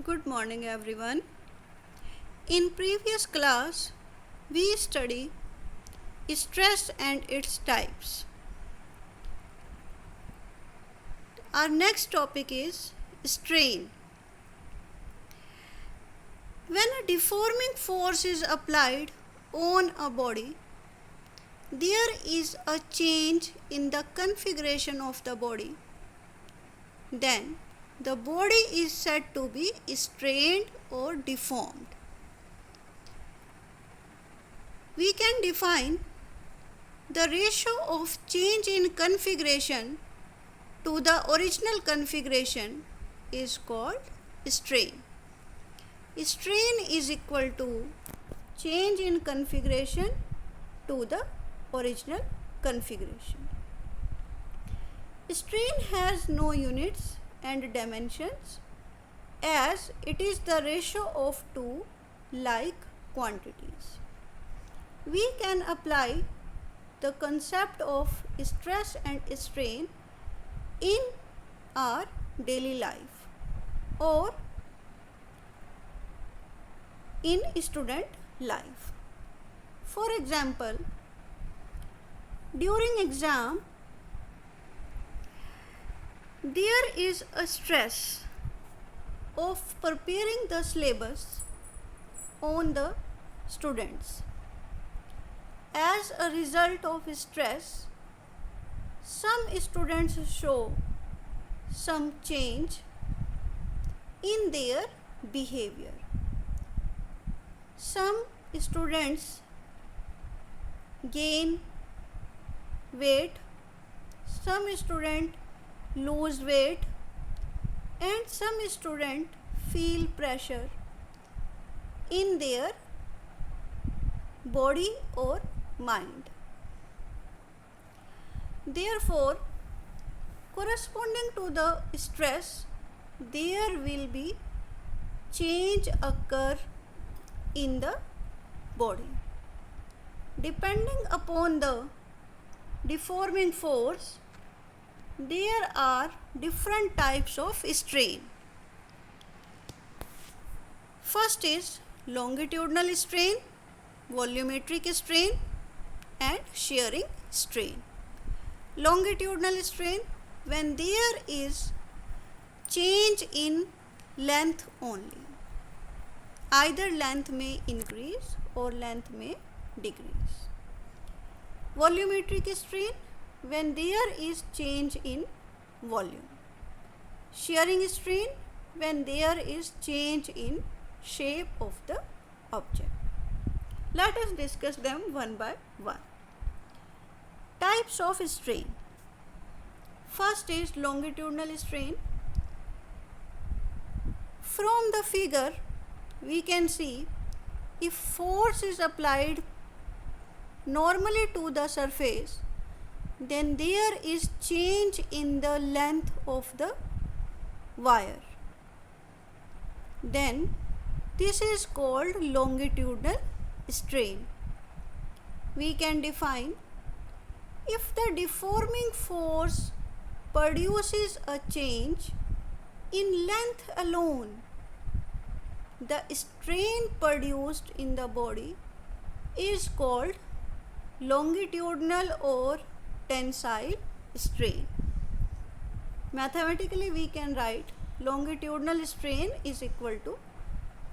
Good morning everyone. In previous class we study stress and its types. Our next topic is strain. When a deforming force is applied on a body, there is a change in the configuration of the body. Then the body is said to be strained or deformed. We can define the ratio of change in configuration to the original configuration is called strain. Strain is equal to change in configuration to the original configuration. Strain has no units and dimensions as it is the ratio of two like quantities. We can apply the concept of stress and strain in our daily life or in student life. For example, during exam, there is a stress of preparing the syllabus on the students. As a result of stress, some students show some change in their behavior. Some students gain weight, some students lose weight, and some students feel pressure in their body or mind. Therefore, corresponding to the stress, there will be change occur in the body. Depending upon the deforming force, there are different types of strain. First is longitudinal strain, volumetric strain, and shearing strain. Longitudinal strain, when there is change in length only. Either length may increase or length may decrease. Volumetric strain, when there is change in volume. Shearing strain, when there is change in shape of the object. Let us discuss them one by one. Types of strain. First is longitudinal strain. From the figure, we can see if force is applied normally to the surface, then there is change in the length of the wire. Then this is called longitudinal strain. We can define if the deforming force produces a change in length alone, the strain produced in the body is called longitudinal or tensile strain. Mathematically, we can write longitudinal strain is equal to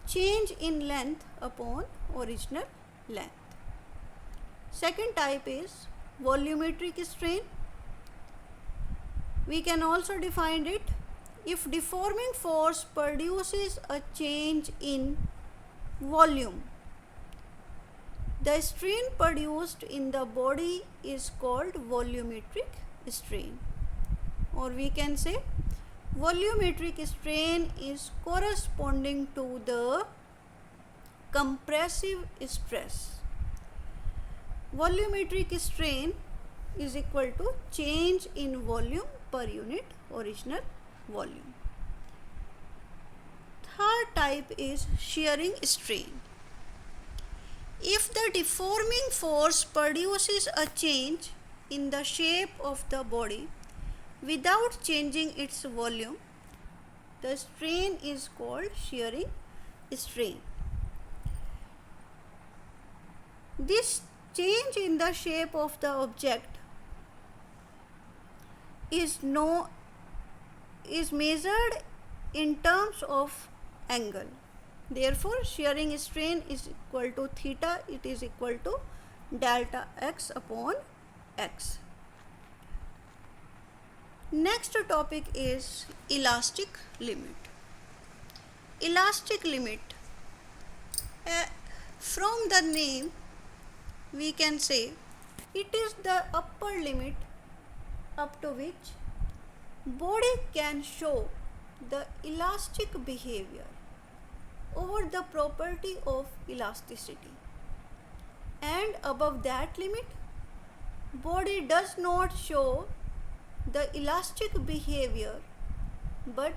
change in length upon original length. Second type is volumetric strain. We can also define it if deforming force produces a change in volume. The strain produced in the body is called volumetric strain, or we can say volumetric strain is corresponding to the compressive stress. Volumetric strain is equal to change in volume per unit original volume. Third type is shearing strain. If the deforming force produces a change in the shape of the body without changing its volume, the strain is called shearing strain. This change in the shape of the object is measured in terms of angle. Therefore, shearing strain is equal to theta, it is equal to delta x upon x. Next topic is elastic limit. Elastic limit. From the name we can say it is the upper limit up to which body can show the elastic behavior over the property of elasticity, and above that limit body does not show the elastic behavior, but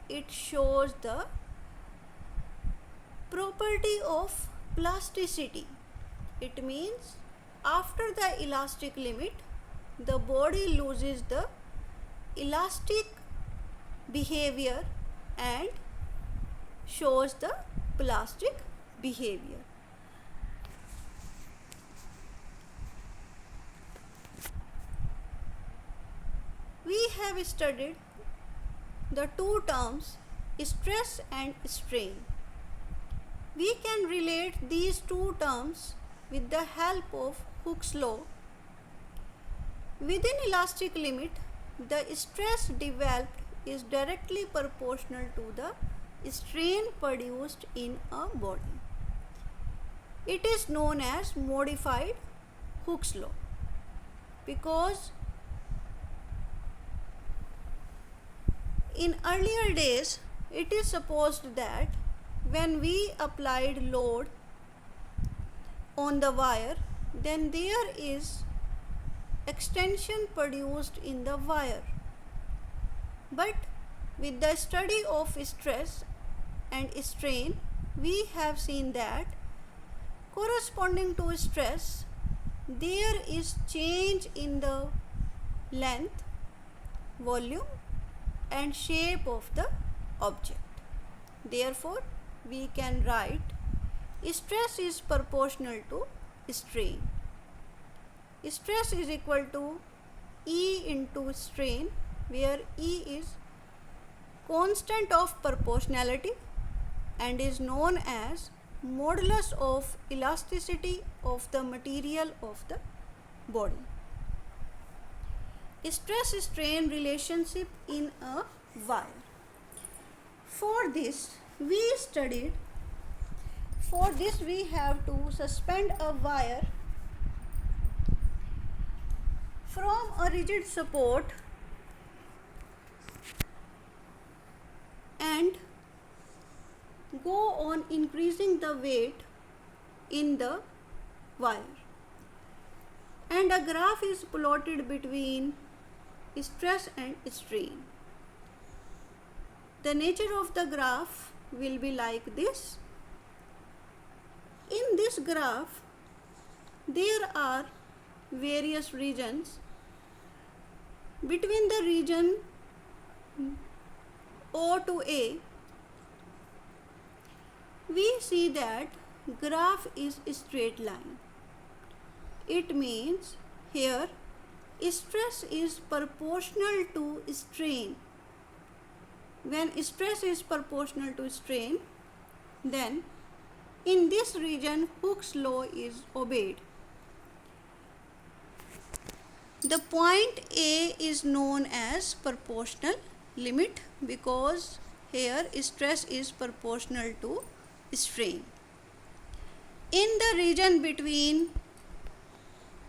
it shows the property of plasticity. It means after the elastic limit the body loses the elastic behavior and shows the plastic behavior. We have studied the two terms stress and strain. We can relate these two terms with the help of Hooke's law. Within elastic limit, the stress developed is directly proportional to the strain produced in a body. It is known as modified Hooke's law because in earlier days it is supposed that when we applied load on the wire, then there is extension produced in the wire. But with the study of stress and strain, we have seen that corresponding to stress, there is change in the length, volume and shape of the object. Therefore, we can write stress is proportional to strain. Stress is equal to E into strain, where E is constant of proportionality and is known as modulus of elasticity of the material of the body. Stress-strain relationship in a wire. For this we have to suspend a wire from a rigid support and go on increasing the weight in the wire, and a graph is plotted between stress and strain. The nature of the graph will be like this. In this graph there are various regions. Between the region O to A, we see that graph is a straight line. It means here stress is proportional to strain. When stress is proportional to strain, then in this region Hooke's law is obeyed. The point A is known as proportional limit because here stress is proportional to strain. In the region between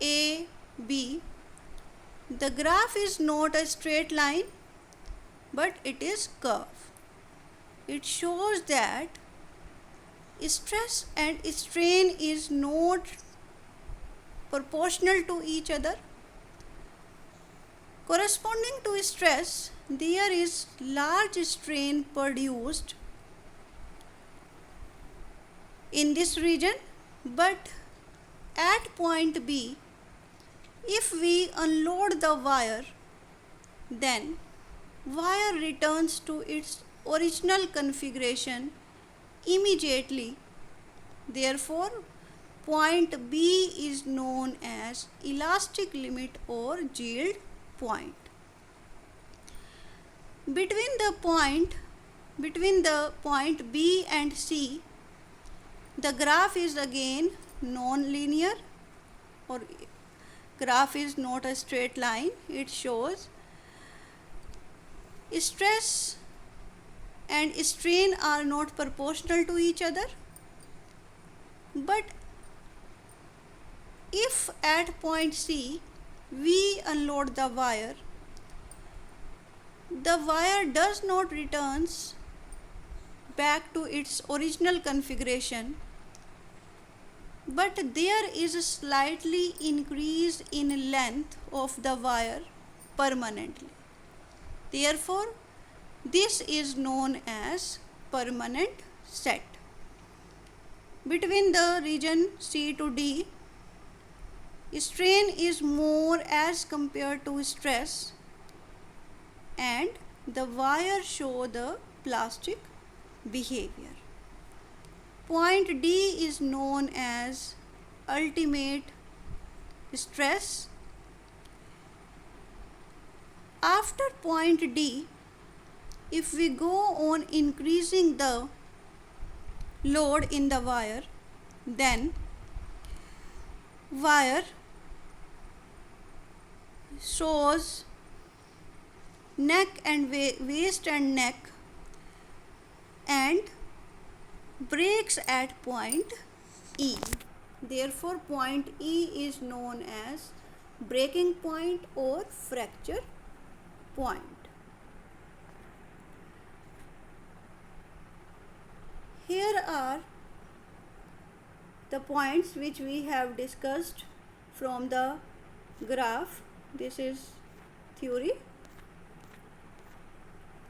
A, B, the graph is not a straight line, but it is curve. It shows that stress and strain is not proportional to each other. Corresponding to stress, there is large strain produced in this region, but at point B, if we unload the wire, then wire returns to its original configuration immediately. Therefore, point B is known as elastic limit or yield point. Between the point B and C, the graph is again non-linear, or graph is not a straight line. It shows stress and strain are not proportional to each other. But if at point C we unload the wire does not returns back to its original configuration, but there is a slightly increase in length of the wire permanently. Therefore, this is known as permanent set. Between the region C to D, strain is more as compared to stress, and the wire show the plastic behavior. Point D is known as ultimate stress. After point D, if we go on increasing the load in the wire, then wire shows neck and waist and neck and breaks at point E. Therefore, point E is known as breaking point or fracture point. Here are the points which we have discussed from the graph. This is theory.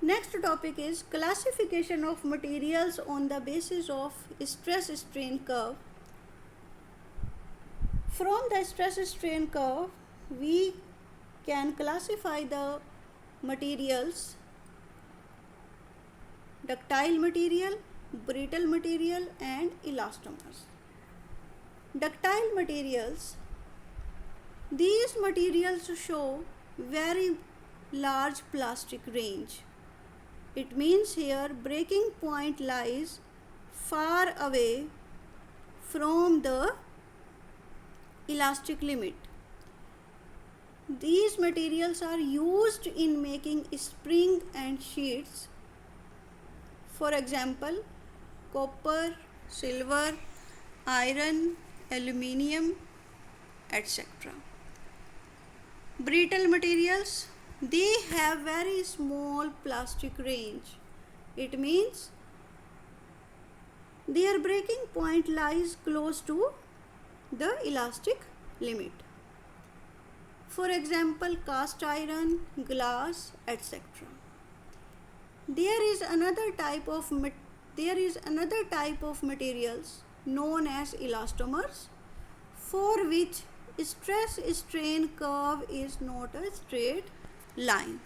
Next topic is classification of materials on the basis of stress-strain curve. From the stress-strain curve, we can classify the materials: ductile material, brittle material, and elastomers. Ductile materials. These materials show very large plastic range. It means here breaking point lies far away from the elastic limit. These materials are used in making spring and sheets. For example, copper, silver, iron, aluminium, etc. Brittle materials, they have very small plastic range. It means their breaking point lies close to the elastic limit. For example, cast iron, glass, etc. There is another type of materials known as elastomers, for which stress-strain curve is not a straight line.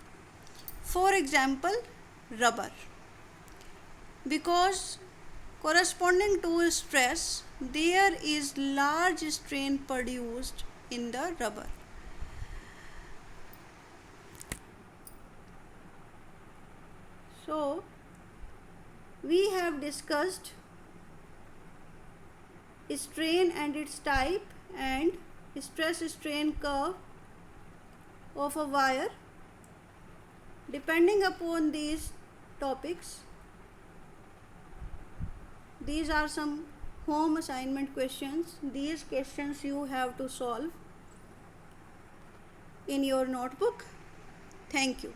For example, rubber. Because corresponding to stress, there is large strain produced in the rubber. So, we have discussed strain and its type and stress-strain curve of a wire. Depending upon these topics, these are some home assignment questions. These questions you have to solve in your notebook. Thank you.